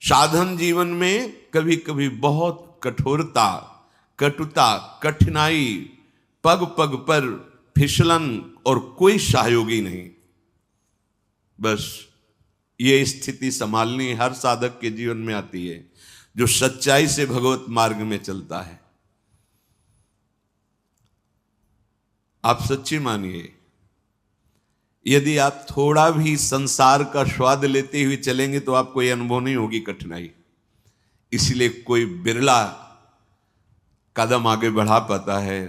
साधन जीवन में कभी कभी बहुत कठोरता, कटुता, कठिनाई, पग पग पर फिसलन और कोई सहयोगी नहीं। बस ये स्थिति संभालनी हर साधक के जीवन में आती है जो सच्चाई से भगवत मार्ग में चलता है। आप सच्ची मानिए, यदि आप थोड़ा भी संसार का स्वाद लेते हुए चलेंगे तो आपको यह अनुभव नहीं होगी कठिनाई। इसलिए कोई बिरला कदम आगे बढ़ा पाता है,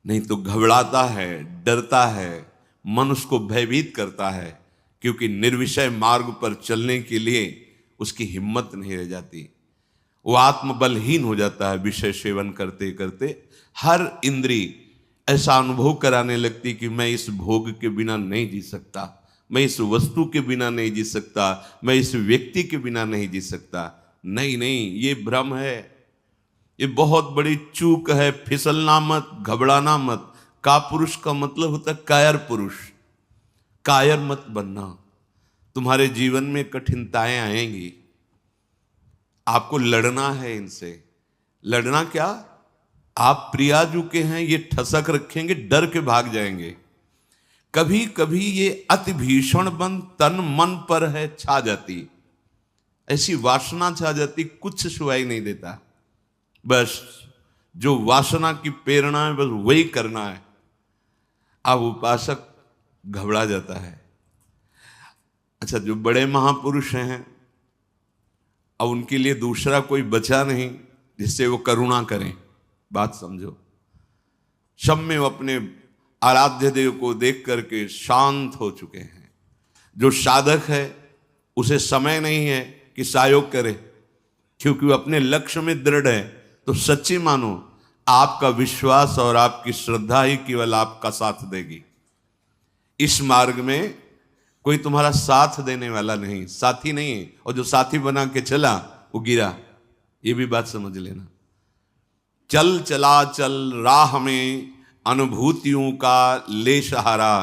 नहीं तो घबराता है, डरता है, मन उसको भयभीत करता है, क्योंकि निर्विषय मार्ग पर चलने के लिए उसकी हिम्मत नहीं रह जाती। वो आत्मबलहीन हो जाता है। विषय सेवन करते करते हर इंद्री ऐसा अनुभव कराने लगती कि मैं इस भोग के बिना नहीं जी सकता, मैं इस वस्तु के बिना नहीं जी सकता, मैं इस व्यक्ति के बिना नहीं जी सकता। नहीं नहीं, ये भ्रम है, ये बहुत बड़ी चूक है। फिसलना मत, घबराना मत। कापुरुष का मतलब होता है कायर पुरुष। कायर मत बनना। तुम्हारे जीवन में कठिनताएं आएंगी, आपको लड़ना है इनसे। लड़ना क्या, आप प्रियाजू के हैं, ये ठसक रखेंगे, डर के भाग जाएंगे। कभी कभी ये अति भीषण बन तन मन पर है छा जाती, ऐसी वासना छा जाती, कुछ सुनाई नहीं देता। बस जो वासना की प्रेरणा है बस वही करना है। अब उपासक घबरा जाता है। अच्छा, जो बड़े महापुरुष हैं, अब उनके लिए दूसरा कोई बचा नहीं जिससे वो करुणा करें। बात समझो। सब में वो अपने आराध्य देव को देख करके शांत हो चुके हैं। जो साधक है उसे समय नहीं है कि सहयोग करे, क्योंकि वो अपने लक्ष्य में दृढ़ है। तो सच्ची मानो, आपका विश्वास और आपकी श्रद्धा ही केवल आपका साथ देगी। इस मार्ग में कोई तुम्हारा साथ देने वाला नहीं, साथी नहीं है। और जो साथी बना के चला वो गिरा, ये भी बात समझ लेना। चल चला चल राह में अनुभूतियों का ले सहारा।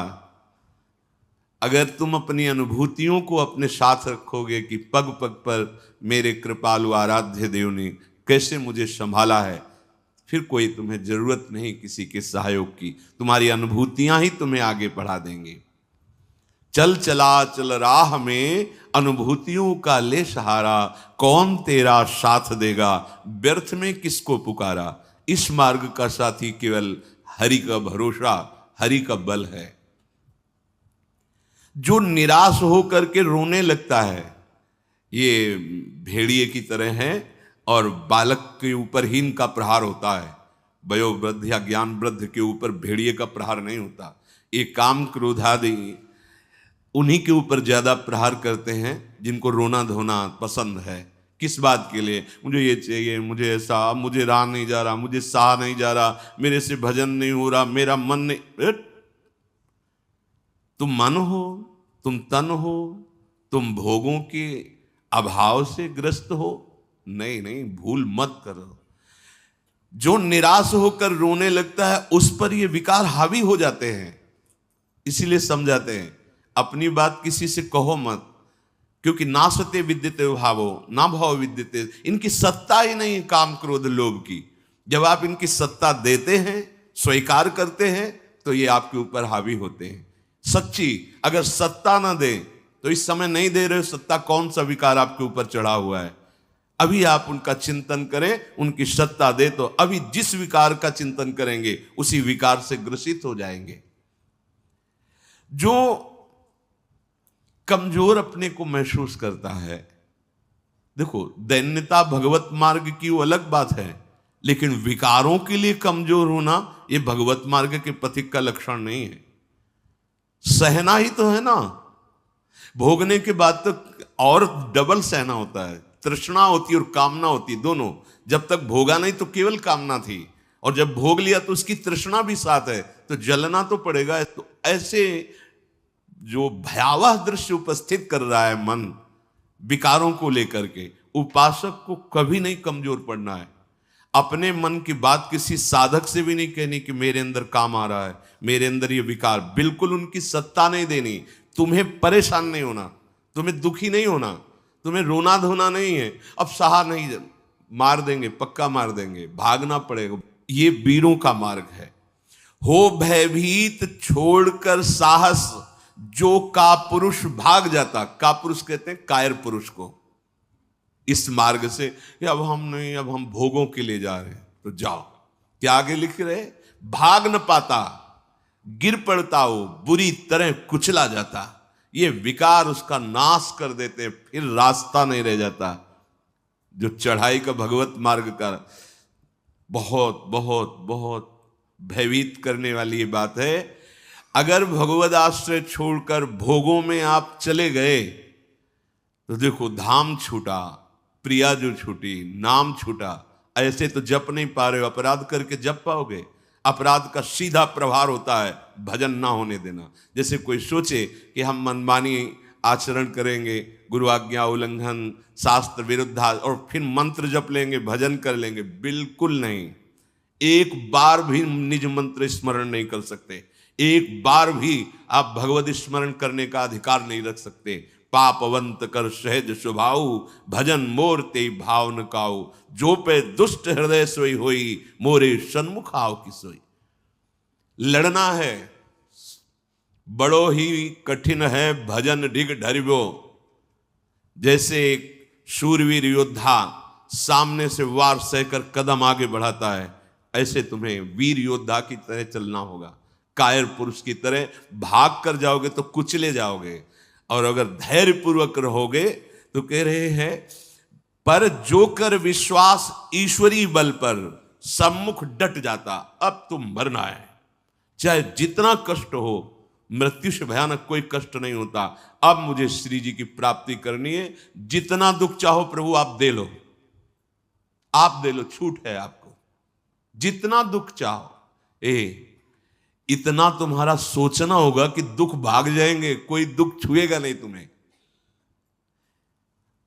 अगर तुम अपनी अनुभूतियों को अपने साथ रखोगे कि पग पग पर मेरे कृपालु आराध्य देव ने कैसे मुझे संभाला है, फिर कोई तुम्हें जरूरत नहीं किसी के सहयोग की। तुम्हारी अनुभूतियां ही तुम्हें आगे बढ़ा देंगी। चल चला चल राह में अनुभूतियों का ले सहारा, कौन तेरा साथ देगा, व्यर्थ में किसको पुकारा। इस मार्ग का साथी केवल हरि का भरोसा, हरि का बल है। जो निराश होकर के रोने लगता है, ये भेड़िए की तरह है और बालक के ऊपर ही इनका प्रहार होता है। वयोवृद्ध या ज्ञान वृद्ध के ऊपर भेड़िए का प्रहार नहीं होता। ये काम क्रोधादि उन्हीं के ऊपर ज्यादा प्रहार करते हैं जिनको रोना धोना पसंद है। किस बात के लिए, मुझे ये चाहिए, मुझे ऐसा, मुझे रहा नहीं जा रहा, मुझे सहा नहीं जा रहा, मेरे से भजन नहीं हो रहा, मेरा मन नहीं। तुम मन हो, तुम तन हो, तुम भोगों के अभाव से ग्रस्त हो। नहीं नहीं, भूल मत करो। जो निराश होकर रोने लगता है उस पर ये विकार हावी हो जाते हैं। इसीलिए समझाते हैं, अपनी बात किसी से कहो मत, क्योंकि नासते विद्यते भावो ना भाव विद्यते। इनकी सत्ता ही नहीं काम क्रोध लोभ की। जब आप इनकी सत्ता देते हैं, स्वीकार करते हैं, तो ये आपके ऊपर हावी होते हैं। सच्ची अगर सत्ता ना दे तो इस समय नहीं दे रहे, सत्ता कौन सा विकार आपके ऊपर चढ़ा हुआ है। अभी आप उनका चिंतन करें, उनकी सत्ता दे तो अभी जिस विकार का चिंतन करेंगे उसी विकार से ग्रसित हो जाएंगे। जो कमजोर अपने को महसूस करता है, देखो दैन्यता भगवत मार्ग की वो अलग बात है, लेकिन विकारों के लिए कमजोर होना ये भगवत मार्ग के पथिक का लक्षण नहीं है। सहना ही तो है ना, भोगने के बाद तो और डबल सहना होता है। तृष्णा होती और कामना होती, दोनों। जब तक भोगा नहीं तो केवल कामना थी, और जब भोग लिया तो उसकी तृष्णा भी साथ है, तो जलना तो पड़ेगा। तो ऐसे जो भयावह दृश्य उपस्थित कर रहा है मन विकारों को लेकर के, उपासक को कभी नहीं कमजोर पड़ना है। अपने मन की बात किसी साधक से भी नहीं कहनी कि मेरे अंदर काम आ रहा है, मेरे अंदर ये विकार। बिल्कुल उनकी सत्ता नहीं देनी। तुम्हें परेशान नहीं होना, तुम्हें दुखी नहीं होना। तुम्हें रोना धोना नहीं है, अब सहा नहीं, मार देंगे, पक्का मार देंगे, भागना पड़ेगा। ये वीरों का मार्ग है। हो भयभीत छोड़कर साहस, जो कापुरुष भाग जाता। कापुरुष कहते हैं कायर पुरुष को। इस मार्ग से कि अब हम नहीं, अब हम भोगों के लिए जा रहे हैं, तो जाओ। क्या आगे लिख रहे, भाग न पाता, गिर पड़ता हो, बुरी तरह कुचला जाता। ये विकार उसका नाश कर देते, फिर रास्ता नहीं रह जाता। जो चढ़ाई का भगवत मार्ग का बहुत बहुत बहुत भयभीत करने वाली ये बात है। अगर भगवद आश्रय छोड़कर भोगों में आप चले गए तो देखो, धाम छूटा, प्रिया जो छूटी, नाम छूटा। ऐसे तो जप नहीं पा रहे हो, अपराध करके जप पाओगे? अपराध का सीधा प्रभाव होता है भजन ना होने देना। जैसे कोई सोचे कि हम मनमानी आचरण करेंगे, गुरु आज्ञा उल्लंघन, शास्त्र विरुद्ध, और फिर मंत्र जप लेंगे, भजन कर लेंगे। बिल्कुल नहीं। एक बार भी निज मंत्र स्मरण नहीं कर सकते, एक बार भी आप भगवत स्मरण करने का अधिकार नहीं रख सकते। पापवंत कर सहज स्वभाव, भजन मोर ते भाव न काऊ। जो पे दुष्ट हृदय सोई होई, मोरे सन्मुख आओ की सोई। लड़ना है, बड़ो ही कठिन है भजन ढिग ढरिबो। जैसे एक शूरवीर योद्धा सामने से वार सहकर कदम आगे बढ़ाता है, ऐसे तुम्हें वीर योद्धा की तरह चलना होगा। कायर पुरुष की तरह भाग कर जाओगे तो कुचले जाओगे, और अगर धैर्य पूर्वक रहोगे तो कह रहे हैं, पर जो कर विश्वास ईश्वरी बल पर, सम्मुख डट जाता। अब तुम मरना है, चाहे जितना कष्ट हो, मृत्यु से भयानक कोई कष्ट नहीं होता। अब मुझे श्री जी की प्राप्ति करनी है, जितना दुख चाहो प्रभु आप दे लो, आप दे लो, छूट है आपको, जितना दुख चाहो। इतना तुम्हारा सोचना होगा कि दुख भाग जाएंगे, कोई दुख छुएगा नहीं तुम्हें।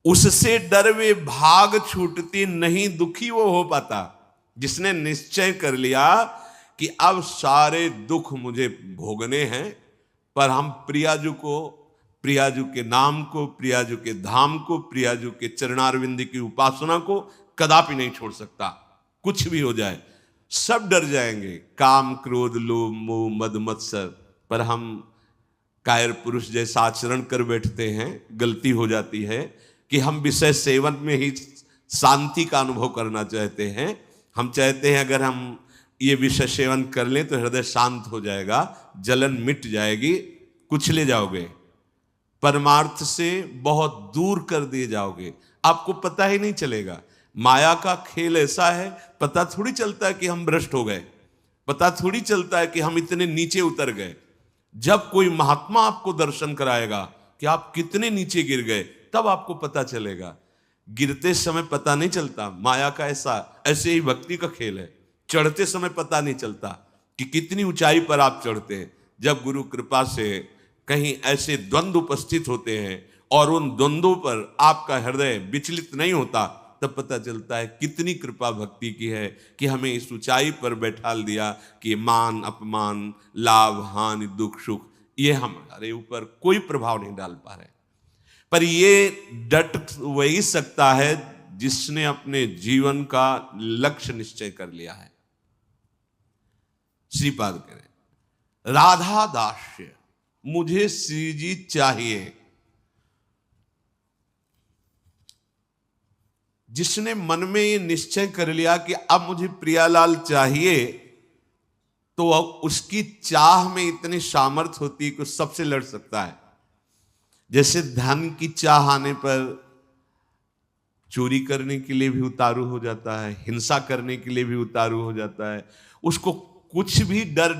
उससे डर वे भाग छूटती नहीं, दुखी वो हो पाता जिसने निश्चय कर लिया कि अब सारे दुख मुझे भोगने हैं, पर हम प्रियाजू को, प्रियाजू के नाम को, प्रियाजू के धाम को, प्रियाजू के चरणारविंद की उपासना को कदापि नहीं छोड़ सकता। कुछ भी हो जाए, सब डर जाएंगे, काम क्रोध लोभ मोह मद मत्सर, पर हम कायर पुरुष जैसा आचरण कर बैठते हैं। गलती हो जाती है कि हम विषय सेवन में ही शांति का अनुभव करना चाहते हैं। हम चाहते हैं अगर हम ये विषय सेवन कर लें तो हृदय शांत हो जाएगा, जलन मिट जाएगी, कुचले जाओगे, परमार्थ से बहुत दूर कर दिए जाओगे, आपको पता ही नहीं चलेगा। माया का खेल ऐसा है, पता थोड़ी चलता है कि हम भ्रष्ट हो गए, पता थोड़ी चलता है कि हम इतने नीचे उतर गए। जब कोई महात्मा आपको दर्शन कराएगा कि आप कितने नीचे गिर गए, तब आपको पता चलेगा। गिरते समय पता नहीं चलता। माया का ऐसे ही भक्ति का खेल है, चढ़ते समय पता नहीं चलता कि कितनी ऊंचाई पर आप चढ़ते हैं। जब गुरु कृपा से कहीं ऐसे द्वंद्व उपस्थित होते हैं और उन द्वंद्वों पर आपका हृदय विचलित नहीं होता, तब पता चलता है कितनी कृपा भक्ति की है कि हमें इस ऊंचाई पर बैठा दिया कि मान अपमान, लाभ हानि, दुख सुख, ये हमारे ऊपर कोई प्रभाव नहीं डाल पा रहे। पर ये डट वही सकता है जिसने अपने जीवन का लक्ष्य निश्चय कर लिया है। श्रीपाद कह रहे, राधा दास्य मुझे श्री जी चाहिए। जिसने मन में ये निश्चय कर लिया कि अब मुझे प्रियालाल चाहिए, तो उसकी चाह में इतनी सामर्थ होती है कि सबसे लड़ सकता है। जैसे धन की चाह आने पर चोरी करने के लिए भी उतारू हो जाता है, हिंसा करने के लिए भी उतारू हो जाता है, उसको कुछ भी डर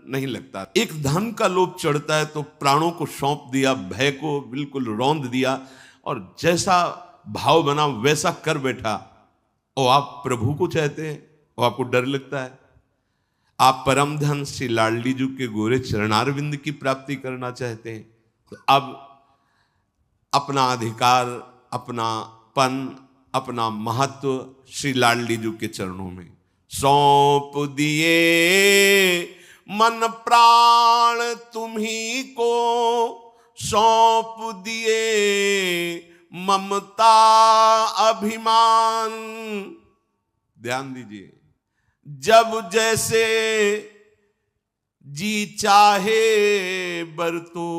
नहीं लगता। एक धन का लोभ चढ़ता है तो प्राणों को सौंप दिया, भय को बिल्कुल रौंद दिया, और जैसा भाव बना वैसा कर बैठा। और आप प्रभु को चाहते हैं और आपको डर लगता है। आप परम धन श्री लाडली जी के गोरे चरणारविंद की प्राप्ति करना चाहते हैं, तो अब अपना अधिकार, अपना पन, अपना महत्व श्री लाडली जी के चरणों में सौंप दिए। मन प्राण तुम्ही को सौंप दिए, ममता अभिमान। ध्यान दीजिए, जब जैसे जी चाहे बरतो,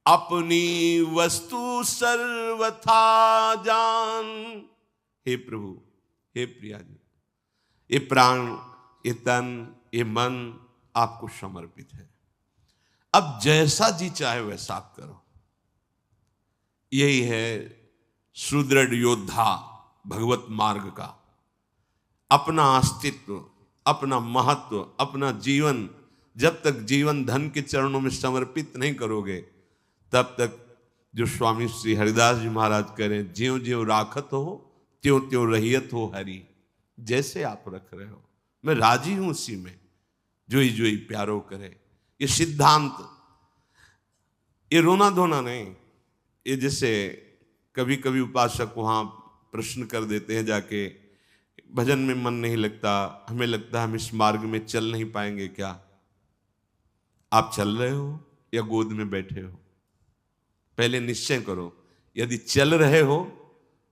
अपनी वस्तु सर्वथा जान। हे प्रभु, हे प्रिया जी, ये प्राण, ये तन, ये मन आपको समर्पित है। अब जैसा जी चाहे वैसा आप करो। यही है सुदृढ़ योद्धा भगवत मार्ग का। अपना अस्तित्व, अपना महत्व, अपना जीवन जब तक जीवन धन के चरणों में समर्पित नहीं करोगे, तब तक जो स्वामी श्री हरिदास जी महाराज करें, ज्यों ज्यों राखत हो त्यों त्यों रहियत हो हरि। जैसे आप रख रहे हो मैं राजी हूं उसी में, जोई जोई प्यारो करे। ये सिद्धांत, ये रोना धोना नहीं। ये जैसे कभी कभी उपासक वहां प्रश्न कर देते हैं जाके, भजन में मन नहीं लगता, हमें लगता है हम इस मार्ग में चल नहीं पाएंगे। क्या आप चल रहे हो या गोद में बैठे हो? पहले निश्चय करो। यदि चल रहे हो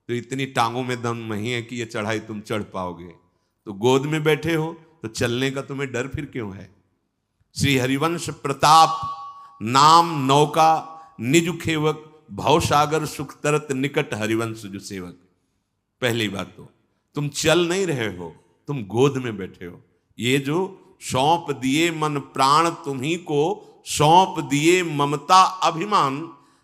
तो इतनी टांगों में दम नहीं है कि ये चढ़ाई तुम चढ़ पाओगे। तो गोद में बैठे हो तो चलने का तुम्हें डर फिर क्यों है? श्री हरिवंश प्रताप नाम नौका निज खेवक, भवसागर सुख तरत निकट हरिवंश जो सेवक। पहली बात तो तुम चल नहीं रहे हो, तुम गोद में बैठे हो। ये जो सौंप दिए मन प्राण तुम्ही को, सौंप दिए ममता अभिमान,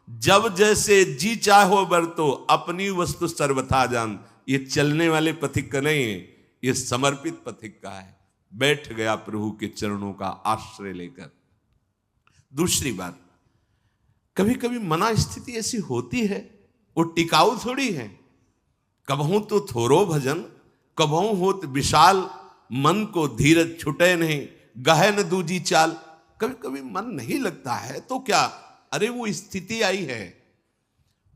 जब जैसे जी चाहो बरतो, अपनी वस्तु सर्वथा जान। ये चलने वाले पथिक का नहीं है, ये समर्पित पथिक का है। बैठ गया प्रभु के चरणों का आश्रय लेकर। दूसरी बात, कभी कभी मना स्थिति ऐसी होती है, वो टिकाऊ थोड़ी है। कबहू तो थोरो भजन, कबहू होत विशाल, मन को धीरज छुटे नहीं, गहन दूजी चाल। कभी कभी मन नहीं लगता है तो क्या, अरे वो स्थिति आई है,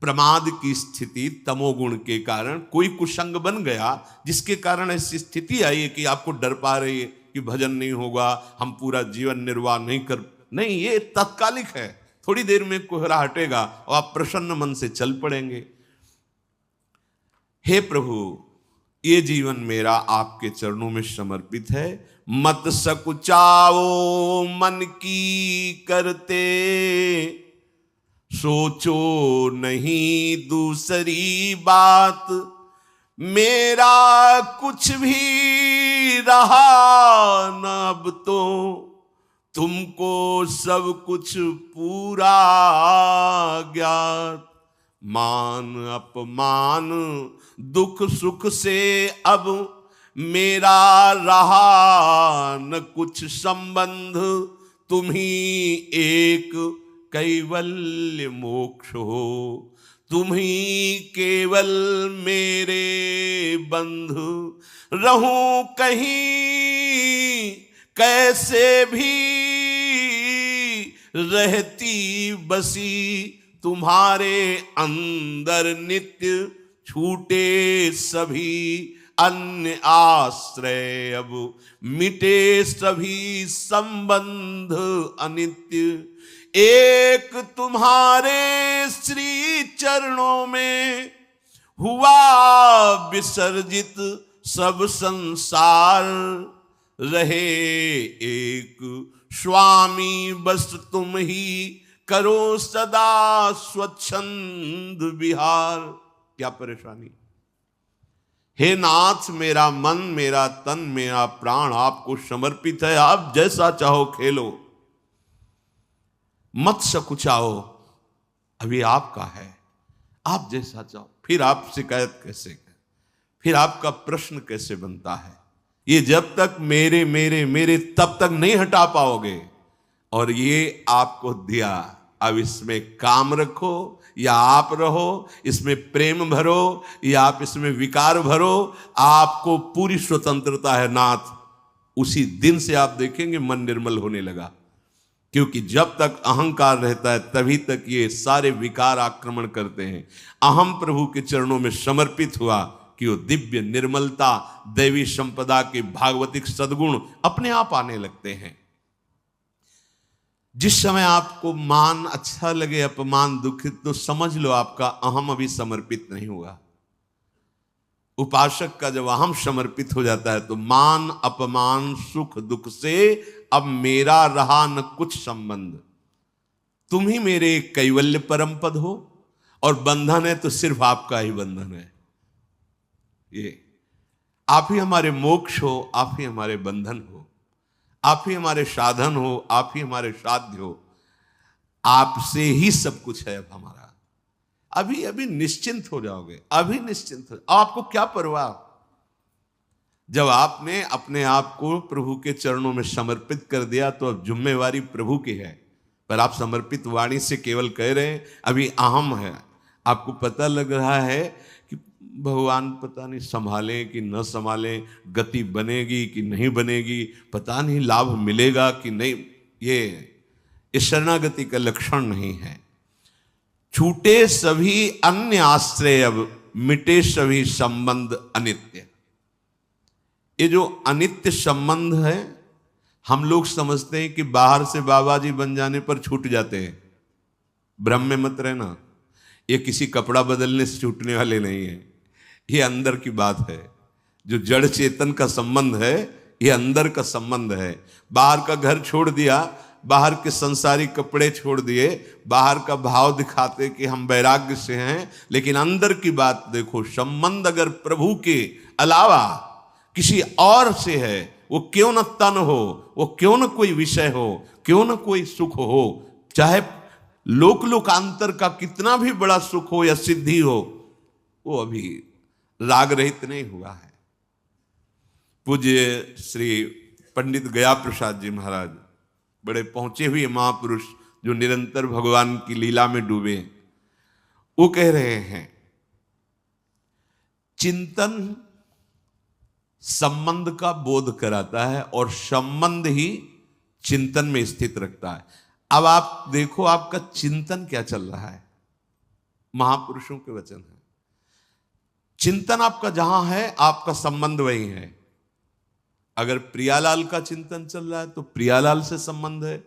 प्रमाद की स्थिति, तमोगुण के कारण कोई कुसंग बन गया, जिसके कारण ऐसी स्थिति आई है कि आपको डर पा रही है कि भजन नहीं होगा, हम पूरा जीवन निर्वाह नहीं कर। नहीं, ये तात्कालिक है, थोड़ी देर में कोहरा हटेगा और आप प्रसन्न मन से चल पड़ेंगे। हे प्रभु, ये जीवन मेरा आपके चरणों में समर्पित है। मत सकुचाओ मन की करते, सोचो नहीं दूसरी बात। मेरा कुछ भी रहा न अब तो, तुमको सब कुछ पूरा ज्ञात। मान अपमान दुख सुख से अब मेरा रहा न कुछ संबंध। तुम ही एक कैवल्य मोक्ष हो, तुम ही केवल मेरे बंधु। रहूं कहीं कैसे भी रहती बसी, तुम्हारे अंदर नित्य छूटे सभी अन्य आश्रय। अब मिटे सभी संबंध अनित्य। एक तुम्हारे श्री चरणों में हुआ विसर्जित सब संसार। रहे एक स्वामी बस तुम ही, करो सदा स्वच्छंद विहार। क्या परेशानी? हे नाथ, मेरा मन, मेरा तन, मेरा प्राण आपको समर्पित है। आप जैसा चाहो खेलो, मत सकुचाओ, अभी आपका है, आप जैसा चाहो। फिर आप शिकायत कैसे करें? फिर आपका प्रश्न कैसे बनता है? ये जब तक मेरे मेरे मेरे तब तक नहीं हटा पाओगे। और ये आपको दिया, अब इसमें काम रखो या आप रहो, इसमें प्रेम भरो या आप इसमें विकार भरो, आपको पूरी स्वतंत्रता है नाथ। उसी दिन से आप देखेंगे मन निर्मल होने लगा। क्योंकि जब तक अहंकार रहता है तभी तक ये सारे विकार आक्रमण करते हैं। अहम प्रभु के चरणों में समर्पित हुआ कि वो दिव्य निर्मलता, दैवी संपदा के भागवतिक सद्गुण अपने आप आने लगते हैं। जिस समय आपको मान अच्छा लगे, अपमान दुखित, तो समझ लो आपका अहम अभी समर्पित नहीं हुआ। उपासक का जब अहम समर्पित हो जाता है तो मान अपमान सुख दुख से अब मेरा रहा न कुछ संबंध, तुम ही मेरे कैवल्य परम पद हो, और बंधन है तो सिर्फ आपका ही बंधन है। ये आप ही हमारे मोक्ष हो, आप ही हमारे बंधन हो, आप ही हमारे साधन हो, आप ही हमारे साध्य हो, आपसे ही सब कुछ है अब हमारा। अभी अभी निश्चिंत हो जाओगे, अभी निश्चिंत हो। आपको क्या परवाह, जब आपने अपने आप को प्रभु के चरणों में समर्पित कर दिया तो अब जिम्मेवारी प्रभु की है। पर आप समर्पित वाणी से केवल कह रहे हैं, अभी अहम है। आपको पता लग रहा है कि भगवान पता नहीं संभालें कि न संभालें, गति बनेगी कि नहीं बनेगी, पता नहीं लाभ मिलेगा कि नहीं। ये शरणागति का लक्षण नहीं है। छूटे सभी अन्य आश्रय, अब मिटे सभी संबंध अनित्य। ये जो अनित्य संबंध है, हम लोग समझते हैं कि बाहर से बाबा जी बन जाने पर छूट जाते हैं। भ्रम में मत रहना, ये किसी कपड़ा बदलने से छूटने वाले नहीं है, ये अंदर की बात है। जो जड़ चेतन का संबंध है, ये अंदर का संबंध है। बाहर का घर छोड़ दिया, बाहर के संसारिक कपड़े छोड़ दिए, बाहर का भाव दिखाते कि हम वैराग्य से हैं, लेकिन अंदर की बात देखो। संबंध अगर प्रभु के अलावा किसी और से है, वो क्यों न तन हो, वो क्यों न कोई विषय हो, क्यों न कोई सुख हो, चाहे लोक लोकांतर का कितना भी बड़ा सुख हो या सिद्धि हो, वो अभी राग रहित नहीं हुआ है। पूज्य श्री पंडित गया प्रसाद जी महाराज, बड़े पहुंचे हुए महापुरुष जो निरंतर भगवान की लीला में डूबे, वो कह रहे हैं चिंतन संबंध का बोध कराता है और संबंध ही चिंतन में स्थित रखता है। अब आप देखो आपका चिंतन क्या चल रहा है। महापुरुषों के वचन है, चिंतन आपका जहां है, आपका संबंध वही है। अगर प्रियालाल का चिंतन चल रहा है तो प्रियालाल से संबंध है।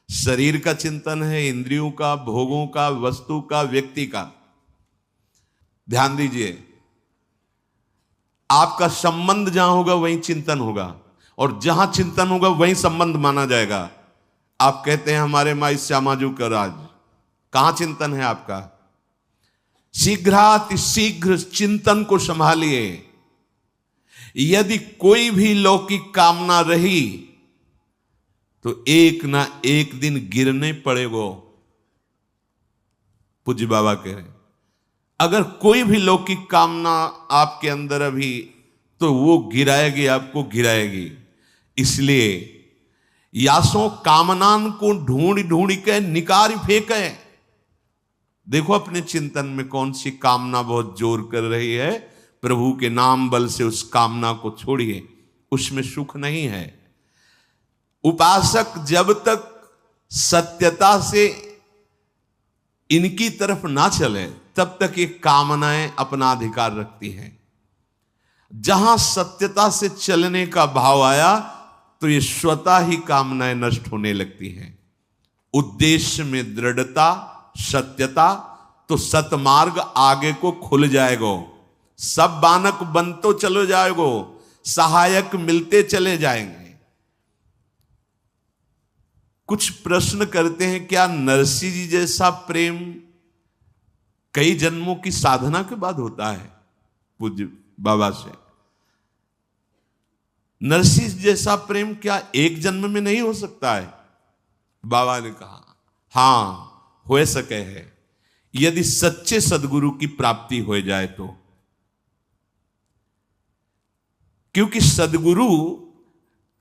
शरीर का चिंतन है, इंद्रियों का, भोगों का, वस्तु का, व्यक्ति का। ध्यान दीजिए, आपका संबंध जहां होगा वहीं चिंतन होगा, और जहां चिंतन होगा वहीं संबंध माना जाएगा। आप कहते हैं हमारे माई श्यामाजू का राज, कहां चिंतन है आपका? शीघ्रातिशीघ्र चिंतन को संभालिए। यदि कोई भी लौकिक कामना रही तो एक ना एक दिन गिरने पड़ेगो। पूज्य बाबा कह रहे हैं, अगर कोई भी लौकिक कामना आपके अंदर अभी, तो वो गिराएगी, आपको गिराएगी। इसलिए यासों कामनान को ढूंढ ढूंढ के निकार फेंके। देखो अपने चिंतन में कौन सी कामना बहुत जोर कर रही है, प्रभु के नाम बल से उस कामना को छोड़िए, उसमें सुख नहीं है। उपासक जब तक सत्यता से इनकी तरफ ना चले, तब तक ये कामनाएं अपना अधिकार रखती हैं। जहां सत्यता से चलने का भाव आया तो ये स्वतः ही कामनाएं नष्ट होने लगती हैं। उद्देश्य में दृढ़ता, सत्यता, तो सतमार्ग आगे को खुल जाएगो। सब बानक बनतो चलो जाएगो, सहायक मिलते चले जाएंगे। कुछ प्रश्न करते हैं, क्या नरसिंह जी जैसा प्रेम कई जन्मों की साधना के बाद होता है? पूज्य बाबा से, नरसिंह जैसा प्रेम क्या एक जन्म में नहीं हो सकता है? बाबा ने कहा हां, हो सके है, यदि सच्चे सदगुरु की प्राप्ति हो जाए तो। क्योंकि सदगुरु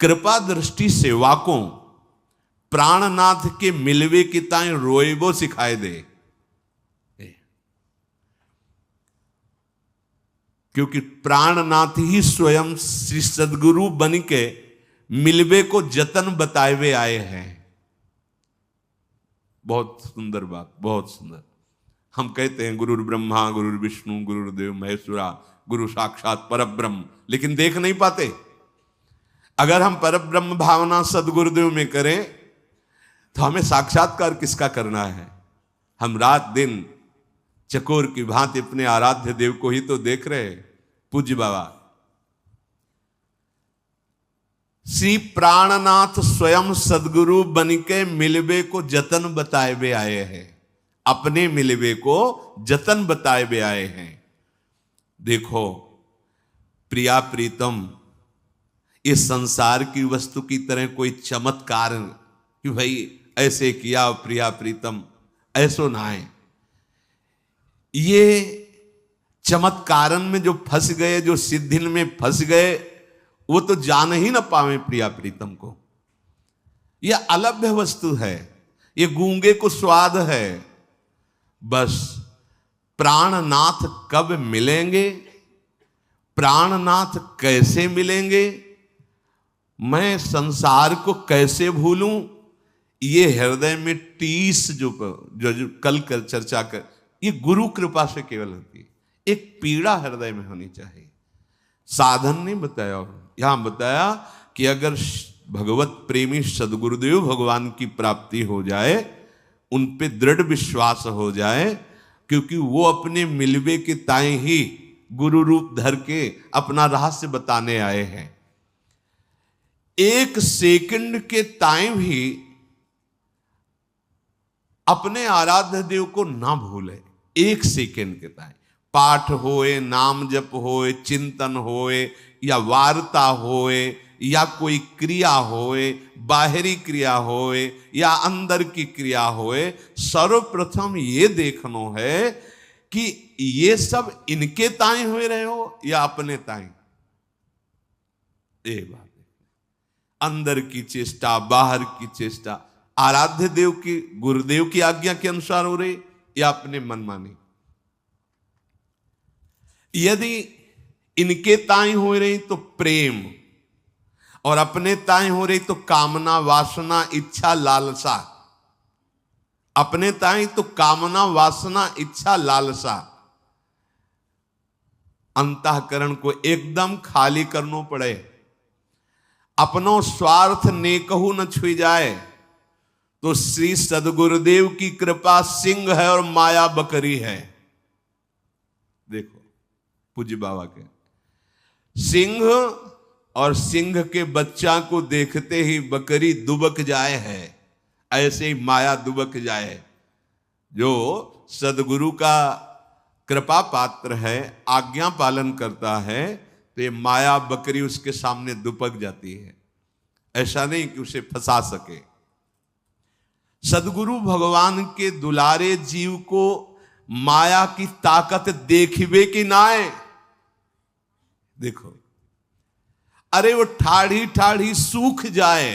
कृपा दृष्टि सेवाकों प्राणनाथ के मिलवे की ताएं रोएबो सिखाए दे। क्योंकि प्राणनाथ ही स्वयं श्री सदगुरु बन के मिलवे को जतन बताए हुए आए हैं। बहुत सुंदर बात, बहुत सुंदर। हम कहते हैं गुरुर ब्रह्मा गुरुर विष्णु गुरुर्देव महेश्वरा, गुरु साक्षात परब्रह्म, लेकिन देख नहीं पाते। अगर हम परब्रह्म भावना सदगुरुदेव में करें तो हमें साक्षात्कार किसका करना है? हम रात दिन चकोर की भांति अपने आराध्य देव को ही तो देख रहे हैं। पूज्य बाबा श्री प्राणनाथ स्वयं सदगुरु बनिके मिलवे को जतन बताए वे आए हैं। अपने मिलवे को जतन बताए वे आए हैं। देखो प्रिया प्रीतम, इस संसार की वस्तु की तरह कोई चमत्कार कि भाई ऐसे किया प्रिया प्रीतम, ऐसो ना है। ये चमत्कारन में जो फंस गए, जो सिद्धिन में फंस गए, वो तो जान ही ना पावे प्रिया प्रीतम को। यह अलभ्य वस्तु है, ये गूंगे को स्वाद है। बस प्राणनाथ कब मिलेंगे, प्राणनाथ कैसे मिलेंगे, मैं संसार को कैसे भूलूं, ये हृदय में टीस जो कल कर चर्चा कर, ये गुरु कृपा से केवल होती है। एक पीड़ा हृदय में होनी चाहिए। साधन नहीं बताया, और यहां बताया कि अगर भगवत प्रेमी सदगुरुदेव भगवान की प्राप्ति हो जाए, उन पे दृढ़ विश्वास हो जाए, क्योंकि वो अपने मिलवे के ताए ही गुरु रूप धर के अपना रहस्य बताने आए हैं। एक सेकंड के ताए भी अपने आराध्य देव को ना भूले। एक सेकंड के ताए पाठ होए, नाम जप होए, चिंतन होए, या वार्ता होए, या कोई क्रिया होए, बाहरी क्रिया होए या अंदर की क्रिया होए, सर्वप्रथम ये देखना है कि ये सब इनके ताए हुए रहे हो या अपने ताए। ये बात अंदर की चेष्टा, बाहर की चेष्टा आराध्य देव की, गुरुदेव की आज्ञा के अनुसार हो रही या अपने मनमानी। यदि इनके ताई हो रही तो प्रेम, और अपने ताई हो रही तो कामना, वासना, इच्छा, लालसा। अपने ताई तो कामना, वासना, इच्छा, लालसा। अंतःकरण को एकदम खाली करना पड़े। अपनो स्वार्थ नेकहु न छुई जाए, तो श्री सदगुरुदेव की कृपा सिंह है और माया बकरी है। देखो पूज्य बाबा के सिंह और सिंह के बच्चा को देखते ही बकरी दुबक जाए है, ऐसे ही माया दुबक जाए। जो सदगुरु का कृपा पात्र है, आज्ञा पालन करता है, तो ये माया बकरी उसके सामने दुबक जाती है। ऐसा नहीं कि उसे फंसा सके। सदगुरु भगवान के दुलारे जीव को माया की ताकत देखिबे कि नाए। देखो, अरे वो ठाढ़ी ठाढ़ी सूख जाए,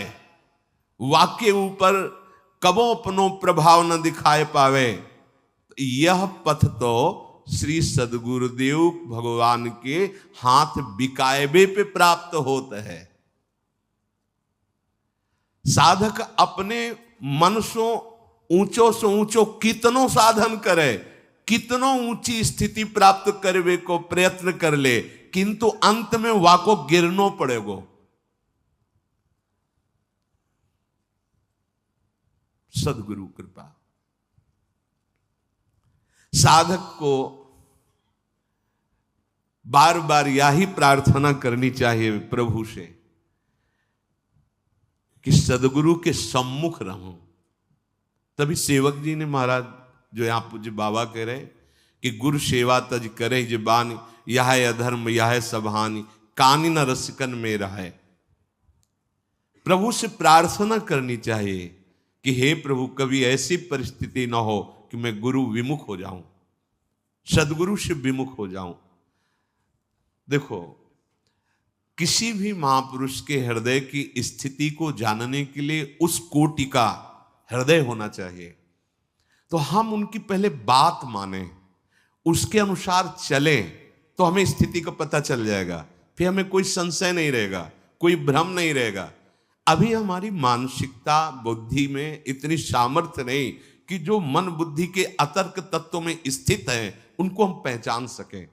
वाक्य ऊपर कबो अपनो प्रभाव न दिखाए पावे। यह पथ तो श्री सदगुरुदेव भगवान के हाथ बिकायबे पे प्राप्त होता है। साधक अपने मन सो ऊंचो कितनो साधन करे, कितनो ऊंची स्थिति प्राप्त करवे को प्रयत्न कर ले, किंतु अंत में वाको गिरनो पड़ेगो। सदगुरु कृपा। साधक को बार बार यही प्रार्थना करनी चाहिए प्रभु से कि सदगुरु के सम्मुख रहूं। तभी सेवक जी ने, महाराज जो यहां पूज्य बाबा कह रहे कि गुरु सेवा तज करे जबानी, यह अधर्म यह सबहानि, कानी न रसिकन में रहे। प्रभु से प्रार्थना करनी चाहिए कि हे प्रभु, कभी ऐसी परिस्थिति न हो कि मैं गुरु विमुख हो जाऊं, सदगुरु से विमुख हो जाऊं। देखो, किसी भी महापुरुष के हृदय की स्थिति को जानने के लिए उस कोटि का हृदय होना चाहिए। तो हम उनकी पहले बात माने, उसके अनुसार चले, तो हमें स्थिति का पता चल जाएगा। फिर हमें कोई संशय नहीं रहेगा, कोई भ्रम नहीं रहेगा। अभी हमारी मानसिकता बुद्धि में इतनी सामर्थ्य नहीं कि जो मन बुद्धि के अतर्क तत्वों में स्थित है उनको हम पहचान सकें।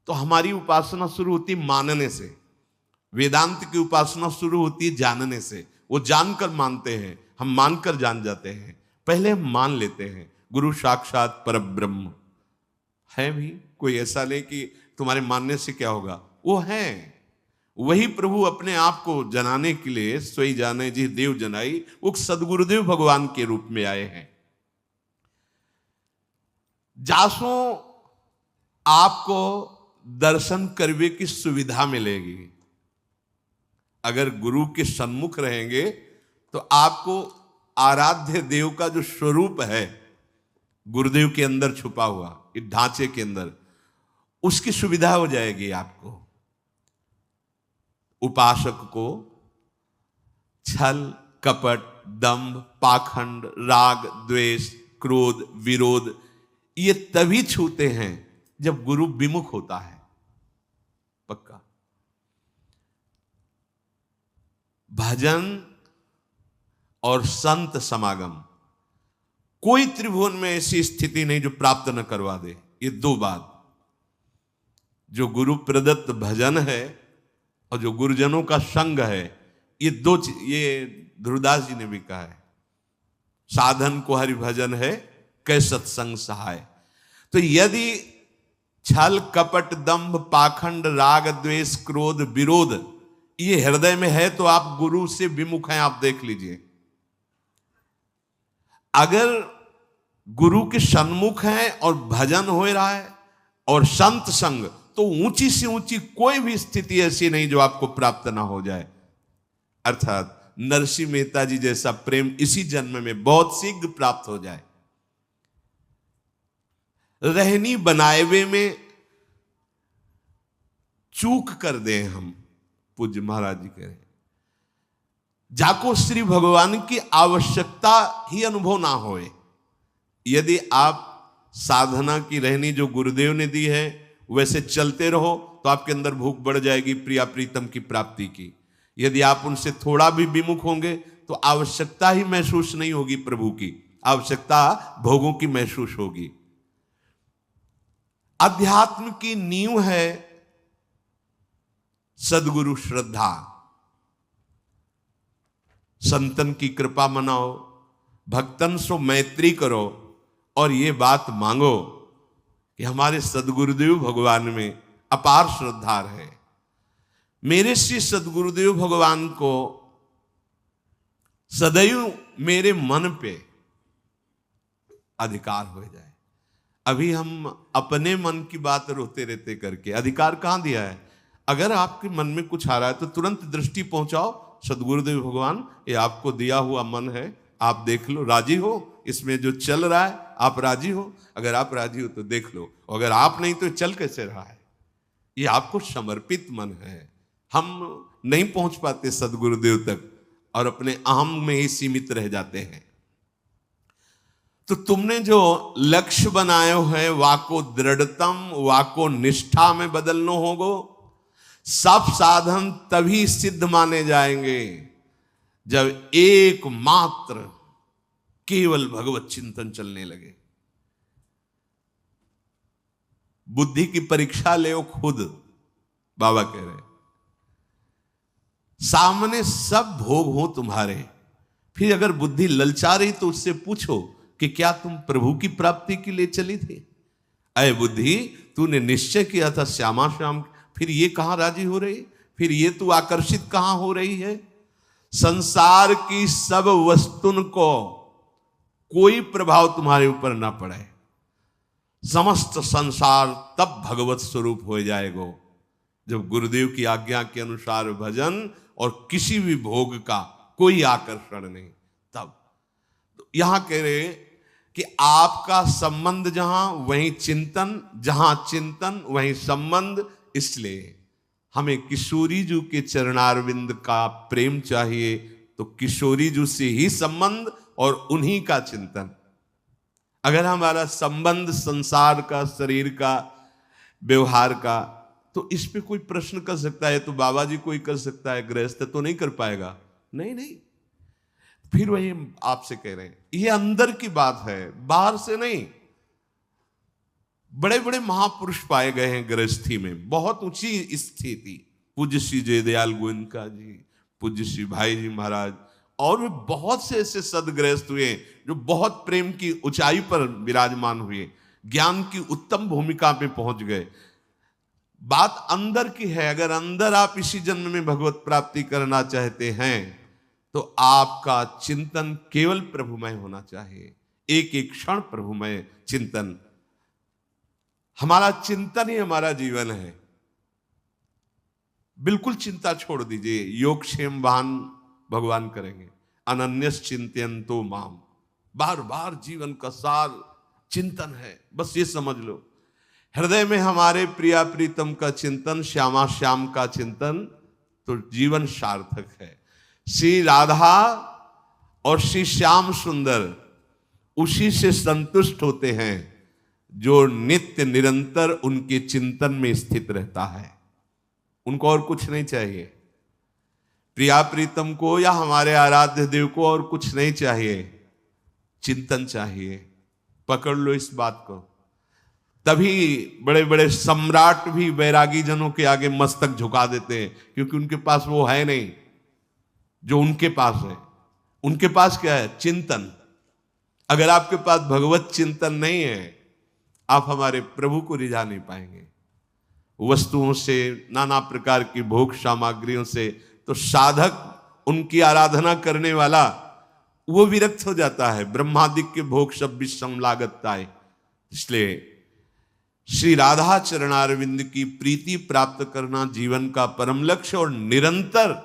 तो हमारी उपासना शुरू होती मानने से, वेदांत की उपासना शुरू होती है जानने से। वो जानकर मानते हैं, हम मानकर जान जाते हैं, पहले हम मान लेते हैं गुरु साक्षात परब्रह्म है। भी कोई ऐसा नहीं कि तुम्हारे मानने से क्या होगा, वो है वही प्रभु अपने आप को जनाने के लिए सोई जाने जी देव जनाई, वो सदगुरुदेव भगवान के रूप में आए हैं। जासो आपको दर्शन करने की सुविधा मिलेगी। अगर गुरु के सन्मुख रहेंगे तो आपको आराध्य देव का जो स्वरूप है गुरुदेव के अंदर छुपा हुआ इस ढांचे के अंदर, उसकी सुविधा हो जाएगी आपको। उपासक को छल कपट दंभ पाखंड राग द्वेष क्रोध विरोध ये तभी छूते हैं जब गुरु विमुख होता है। पक्का भजन और संत समागम, कोई त्रिभुवन में ऐसी स्थिति नहीं जो प्राप्त न करवा दे। ये दो बात, जो गुरु प्रदत्त भजन है और जो गुरुजनों का संग है, ये दो, ये ध्रुवदास जी ने भी कहा है, साधन को हरि भजन है कै सत्संग सहाय। तो यदि छल कपट दंभ पाखंड राग द्वेष क्रोध विरोध ये हृदय में है तो आप गुरु से विमुख हैं। आप देख लीजिए, अगर गुरु के सन्मुख हैं और भजन हो रहा है और संत संग, तो ऊंची से ऊंची कोई भी स्थिति ऐसी नहीं जो आपको प्राप्त ना हो जाए। अर्थात नरसिंह मेहता जी जैसा प्रेम इसी जन्म में बहुत शीघ्र प्राप्त हो जाए। रहनी बनाए में चूक कर दें हम, पूज्य महाराज जी कह रहे हैं, जाको श्री भगवान की आवश्यकता ही अनुभव ना होए। यदि आप साधना की रहनी जो गुरुदेव ने दी है वैसे चलते रहो तो आपके अंदर भूख बढ़ जाएगी प्रिया प्रीतम की प्राप्ति की। यदि आप उनसे थोड़ा भी विमुख होंगे तो आवश्यकता ही महसूस नहीं होगी प्रभु की, आवश्यकता भोगों की महसूस होगी। अध्यात्म की नींव है सदगुरु श्रद्धा। संतन की कृपा मनाओ, भक्तन सो मैत्री करो और ये बात मांगो कि हमारे सदगुरुदेव भगवान में अपार श्रद्धा है। मेरे श्री सदगुरुदेव भगवान को सदैव मेरे मन पे अधिकार हो जाए। अभी हम अपने मन की बात रोते रहते करके अधिकार कहां दिया है। अगर आपके मन में कुछ आ रहा है तो तुरंत दृष्टि पहुंचाओ, सदगुरुदेव भगवान ये आपको दिया हुआ मन है, आप देख लो, राजी हो इसमें जो चल रहा है, आप राजी हो। अगर आप राजी हो तो देख लो, अगर आप नहीं तो चल कैसे रहा है। ये आपको समर्पित मन है। हम नहीं पहुंच पाते सदगुरुदेव तक और अपने अहम में ही सीमित रह जाते हैं। तो तुमने जो लक्ष्य बनाए है वाको दृढ़तम वाको निष्ठा में बदलना होगो। सब साधन तभी सिद्ध माने जाएंगे जब एकमात्र केवल भगवत चिंतन चलने लगे। बुद्धि की परीक्षा ले खुद, बाबा कह रहे, सामने सब भोग हो तुम्हारे, फिर अगर बुद्धि ललचा रही तो उससे पूछो कि क्या तुम प्रभु की प्राप्ति के लिए चली थी। अय बुद्धि, तूने निश्चय किया था श्यामा श्याम, फिर ये कहां राजी हो रही, फिर ये तू आकर्षित कहां हो रही है। संसार की सब वस्तुन को कोई प्रभाव तुम्हारे ऊपर ना पड़े। समस्त संसार तब भगवत स्वरूप हो जाएगा जब गुरुदेव की आज्ञा के अनुसार भजन और किसी भी भोग का कोई आकर्षण नहीं। तब तो यहां कह रहे कि आपका संबंध जहां वहीं चिंतन, जहां चिंतन वहीं संबंध। इसलिए हमें किशोरी जी के चरणारविंद का प्रेम चाहिए, तो किशोरी जी से ही संबंध और उन्हीं का चिंतन। अगर हमारा संबंध संसार का, शरीर का, व्यवहार का, तो इस पे कोई प्रश्न कर सकता है तो बाबा जी कोई कर सकता है, गृहस्थ तो नहीं कर पाएगा। नहीं, फिर वही आपसे कह रहे हैं, ये अंदर की बात है, बाहर से नहीं। बड़े बड़े महापुरुष पाए गए हैं गृहस्थी में, बहुत ऊंची स्थिति। पूज्य श्री जयदयाल गोयनका जी, पूज्य श्री भाई जी महाराज और वे बहुत से ऐसे सदगृहस्थ हुए जो बहुत प्रेम की ऊंचाई पर विराजमान हुए, ज्ञान की उत्तम भूमिका पे पहुंच गए। बात अंदर की है। अगर अंदर आप इसी जन्म में भगवत प्राप्ति करना चाहते हैं तो आपका चिंतन केवल प्रभुमय होना चाहिए, एक एक क्षण प्रभुमय चिंतन। हमारा चिंतन ही हमारा जीवन है। बिल्कुल चिंता छोड़ दीजिए, योगक्षेम वाहन भगवान करेंगे। अनन्यस चिंतयन्तो माम, बार बार जीवन का सार चिंतन है, बस ये समझ लो। हृदय में हमारे प्रिया प्रीतम का चिंतन, श्यामा श्याम का चिंतन, तो जीवन सार्थक है। श्री राधा और श्री श्याम सुंदर उसी से संतुष्ट होते हैं जो नित्य निरंतर उनके चिंतन में स्थित रहता है। उनको और कुछ नहीं चाहिए। प्रिया प्रीतम को या हमारे आराध्य देव को और कुछ नहीं चाहिए, चिंतन चाहिए। पकड़ लो इस बात को। तभी बड़े बड़े सम्राट भी वैरागी जनों के आगे मस्तक झुका देते हैं, क्योंकि उनके पास वो है नहीं जो उनके पास है। उनके पास क्या है? चिंतन। अगर आपके पास भगवत चिंतन नहीं है, आप हमारे प्रभु को रिझा नहीं पाएंगे। वस्तुओं से, नाना प्रकार की भोग सामग्रियों से तो साधक, उनकी आराधना करने वाला, वो विरक्त हो जाता है। ब्रह्मादिक के भोग सब विषम लागताए। इसलिए श्री राधा चरणारविंद की प्रीति प्राप्त करना जीवन का परम लक्ष्य, और निरंतर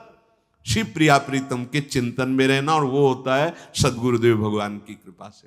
श्री प्रिया प्रीतम के चिंतन में रहना, और वो होता है सद्गुरुदेव भगवान की कृपा से।